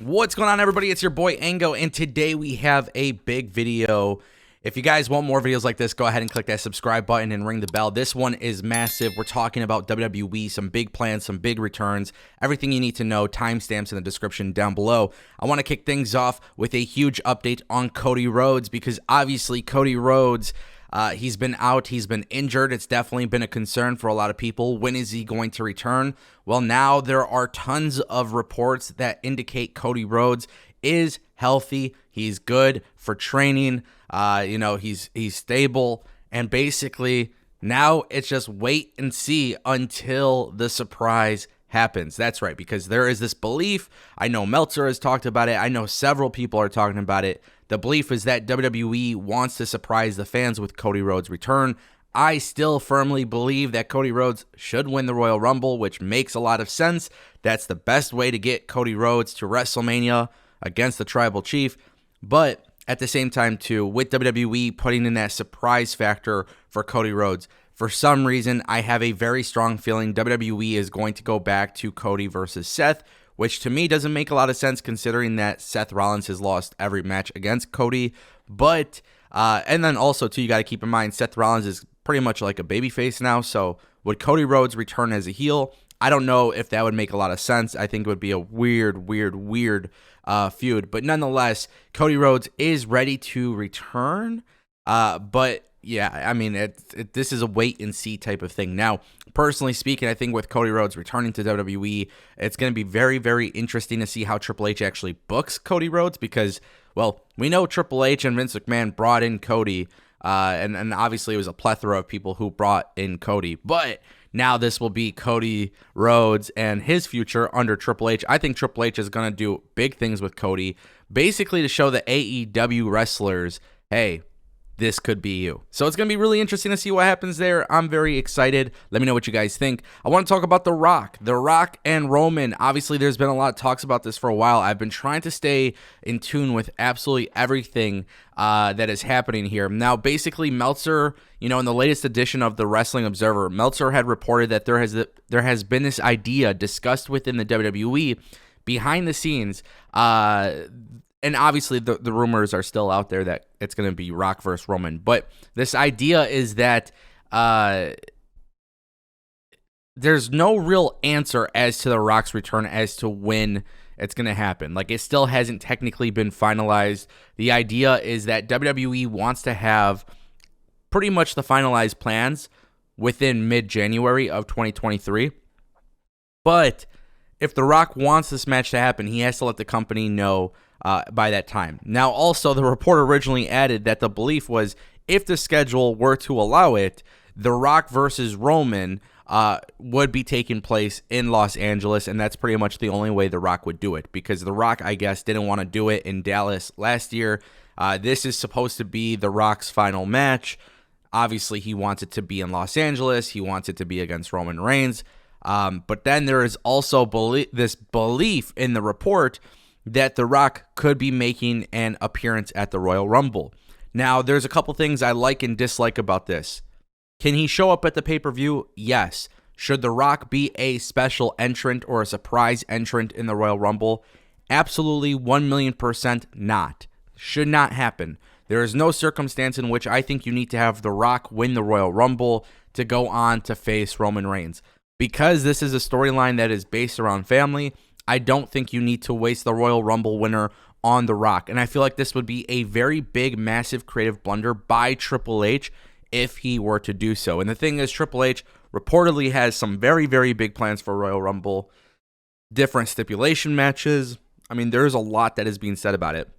What's going on, everybody? It's your boy Ango, and today we have a big video. If you guys want more videos like this, go ahead and click that subscribe button and ring the bell. This one is massive. We're talking about WWE, some big plans, some big returns, everything you need to know. Timestamps in the description down below. I want to kick things off with a huge update on Cody Rhodes, because obviously Cody Rhodes, he's been out, he's been injured. It's definitely been a concern for a lot of people. When is he going to return? Well, now there are tons of reports that indicate Cody Rhodes is healthy. He's good for training. He's stable. And basically, now it's just wait and see until the surprise happens. That's right, because there is this belief. I know Meltzer has talked about it. I know several people are talking about it. The belief is that WWE wants to surprise the fans with Cody Rhodes' return. I still firmly believe that Cody Rhodes should win the Royal Rumble, which makes a lot of sense. That's the best way to get Cody Rhodes to WrestleMania against the Tribal Chief. But at the same time, too, with WWE putting in that surprise factor for Cody Rhodes, for some reason, I have a very strong feeling WWE is going to go back to Cody versus Seth, which to me doesn't make a lot of sense considering that Seth Rollins has lost every match against Cody. But, and then also, too, you got to keep in mind, Seth Rollins is pretty much like a babyface now. So would Cody Rhodes return as a heel? I don't know if that would make a lot of sense. I think it would be a weird feud. But nonetheless, Cody Rhodes is ready to return. But yeah, I mean, this is a wait and see type of thing. Now, personally speaking, I think with Cody Rhodes returning to WWE, it's going to be very, very interesting to see how Triple H actually books Cody Rhodes, because, well, we know Triple H and Vince McMahon brought in Cody, and obviously it was a plethora of people who brought in Cody, but now this will be Cody Rhodes and his future under Triple H. I think Triple H is going to do big things with Cody, basically to show the AEW wrestlers, hey, this could be you. So it's going to be really interesting to see what happens there. I'm very excited. Let me know what you guys think. I want to talk about The Rock. The Rock and Roman. Obviously, there's been a lot of talks about this for a while. I've been trying to stay in tune with absolutely everything that is happening here. Now, basically, Meltzer, in the latest edition of the Wrestling Observer, Meltzer had reported that there has been this idea discussed within the WWE behind the scenes, and obviously, the rumors are still out there that it's going to be Rock versus Roman. But this idea is that there's no real answer as to The Rock's return as to when it's going to happen. Like, it still hasn't technically been finalized. The idea is that WWE wants to have pretty much the finalized plans within mid-January of 2023. But if The Rock wants this match to happen, he has to let the company know by that time. Now, also, the report originally added that the belief was if the schedule were to allow it, The Rock versus Roman would be taking place in Los Angeles, and that's pretty much the only way The Rock would do it, because The Rock, I guess, didn't want to do it in Dallas last year. This is supposed to be The Rock's final match. Obviously, he wants it to be in Los Angeles. He wants it to be against Roman Reigns. But then there is also this belief in the report that The Rock could be making an appearance at the Royal Rumble. Now, there's a couple things I like and dislike about this. Can he show up at the pay-per-view? Yes. Should The Rock be a special entrant or a surprise entrant in the Royal Rumble? Absolutely 1,000,000% not. Should not happen. There is no circumstance in which I think you need to have The Rock win the Royal Rumble to go on to face Roman Reigns. Because this is a storyline that is based around family, I don't think you need to waste the Royal Rumble winner on The Rock. And I feel like this would be a very big, massive creative blunder by Triple H if he were to do so. And the thing is, Triple H reportedly has some very, very big plans for Royal Rumble, different stipulation matches. I mean, there's a lot that is being said about it.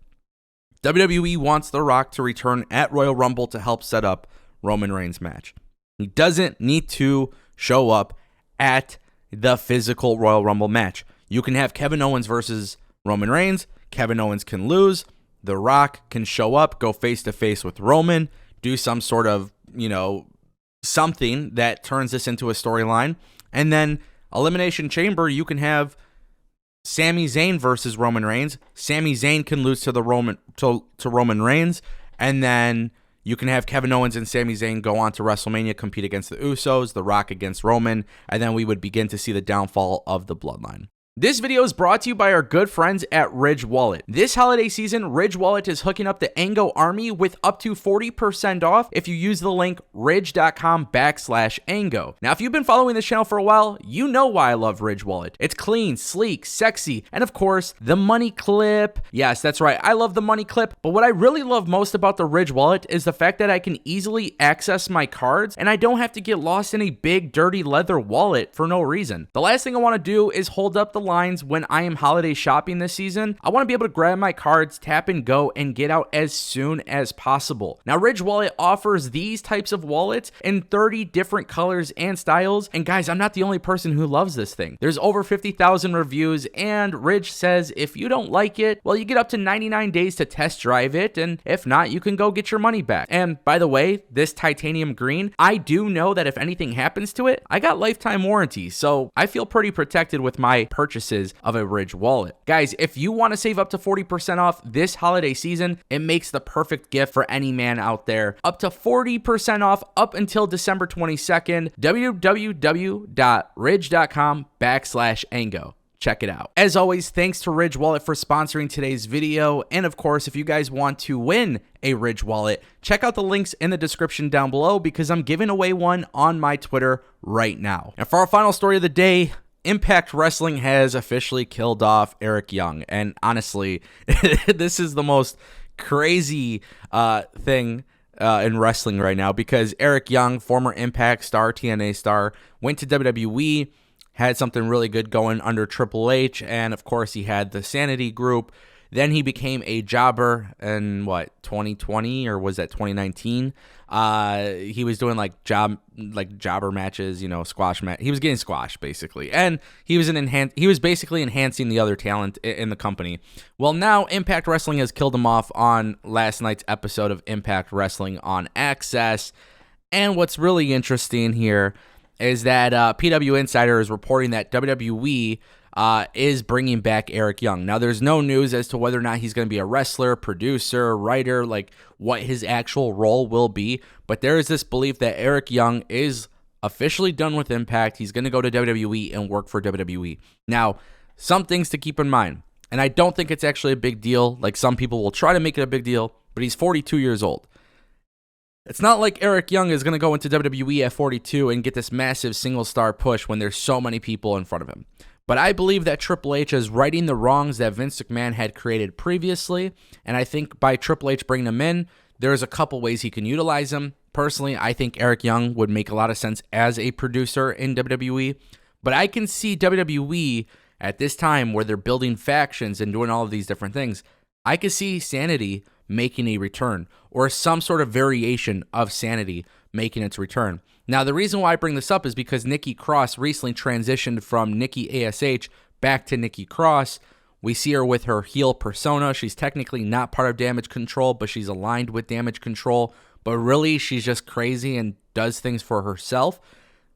WWE wants The Rock to return at Royal Rumble to help set up Roman Reigns' match. He doesn't need to show up at the physical Royal Rumble match. You can have Kevin Owens versus Roman Reigns. Kevin Owens can lose. The Rock can show up, go face-to-face with Roman, do some sort of, something that turns this into a storyline. And then Elimination Chamber, you can have Sami Zayn versus Roman Reigns. Sami Zayn can lose to Roman Reigns. And then you can have Kevin Owens and Sami Zayn go on to WrestleMania, compete against the Usos, The Rock against Roman, and then we would begin to see the downfall of the Bloodline. This video is brought to you by our good friends at Ridge Wallet. This holiday season, Ridge Wallet is hooking up the Ango Army with up to 40% off if you use the link ridge.com/Ango. Now, if you've been following this channel for a while, you know why I love Ridge Wallet. It's clean, sleek, sexy, and of course, the money clip. Yes, that's right, I love the money clip, but what I really love most about the Ridge Wallet is the fact that I can easily access my cards and I don't have to get lost in a big, dirty leather wallet for no reason. The last thing I want to do is hold up the lines when I am holiday shopping this season. I want to be able to grab my cards, tap and go, and get out as soon as possible. Now, Ridge Wallet offers these types of wallets in 30 different colors and styles, and guys, I'm not the only person who loves this thing. There's over 50,000 reviews, and Ridge says if you don't like it, well, you get up to 99 days to test drive it, and if not, you can go get your money back. And by the way, this titanium green, I do know that if anything happens to it, I got lifetime warranty, so I feel pretty protected with my purchases of a Ridge wallet. Guys, if you want to save up to 40% off this holiday season, it makes the perfect gift for any man out there. Up to 40% off up until December 22nd, www.ridge.com/Ango. Check it out. As always, thanks to Ridge Wallet for sponsoring today's video. And of course, if you guys want to win a Ridge Wallet, check out the links in the description down below because I'm giving away one on my Twitter right now. And for our final story of the day, Impact Wrestling has officially killed off Eric Young. And honestly, this is the most crazy thing in wrestling right now because Eric Young, former Impact star, TNA star, went to WWE, had something really good going under Triple H, and of course he had the Sanity group. Then he became a jobber in 2020 or was that 2019? He was doing jobber matches, squash match. He was getting squashed basically, and he was basically enhancing the other talent in the company. Well, now Impact Wrestling has killed him off on last night's episode of Impact Wrestling on Access. And what's really interesting here is that PW Insider is reporting that WWE is bringing back Eric Young. Now, there's no news as to whether or not he's going to be a wrestler, producer, writer, what his actual role will be, but there is this belief that Eric Young is officially done with Impact. He's going to go to WWE and work for WWE. Now, some things to keep in mind, and I don't think it's actually a big deal. Some people will try to make it a big deal, but he's 42 years old. It's not like Eric Young is going to go into WWE at 42 and get this massive single-star push when there's so many people in front of him. But I believe that Triple H is righting the wrongs that Vince McMahon had created previously, and I think by Triple H bringing him in, there's a couple ways he can utilize him. Personally, I think Eric Young would make a lot of sense as a producer in WWE, but I can see WWE at this time where they're building factions and doing all of these different things. I could see Sanity making a return, or some sort of variation of Sanity making its return. Now, the reason why I bring this up is because Nikki Cross recently transitioned from Nikki ASH back to Nikki Cross. We see her with her heel persona. She's technically not part of Damage Control, but she's aligned with Damage Control. But really, she's just crazy and does things for herself.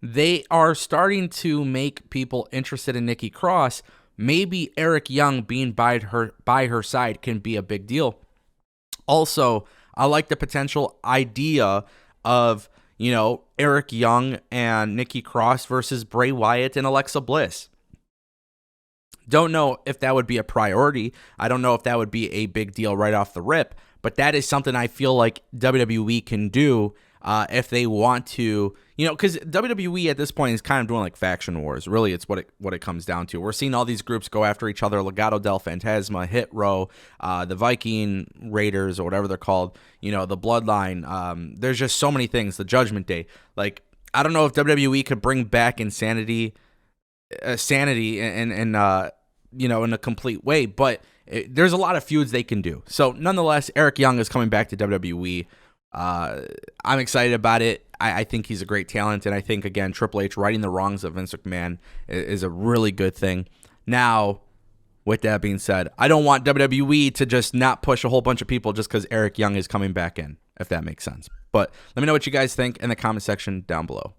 They are starting to make people interested in Nikki Cross. Maybe Eric Young being by her side can be a big deal. Also, I like the potential idea of, Eric Young and Nikki Cross versus Bray Wyatt and Alexa Bliss. Don't know if that would be a priority. I don't know if that would be a big deal right off the rip, but that is something I feel like WWE can do if they want to, because WWE at this point is kind of doing faction wars. Really, it's what it comes down to. We're seeing all these groups go after each other: Legado del Fantasma, Hit Row, the Viking Raiders, or whatever they're called. The Bloodline. There's just so many things. The Judgment Day. I don't know if WWE could bring back Sanity in a complete way, but there's a lot of feuds they can do. So, nonetheless, Eric Young is coming back to WWE. I'm excited about it. I think he's a great talent, and I think, again, Triple H righting the wrongs of Vince McMahon is a really good thing. Now, with that being said, I don't want WWE to just not push a whole bunch of people just because Eric Young is coming back in, if that makes sense. But let me know what you guys think in the comment section down below.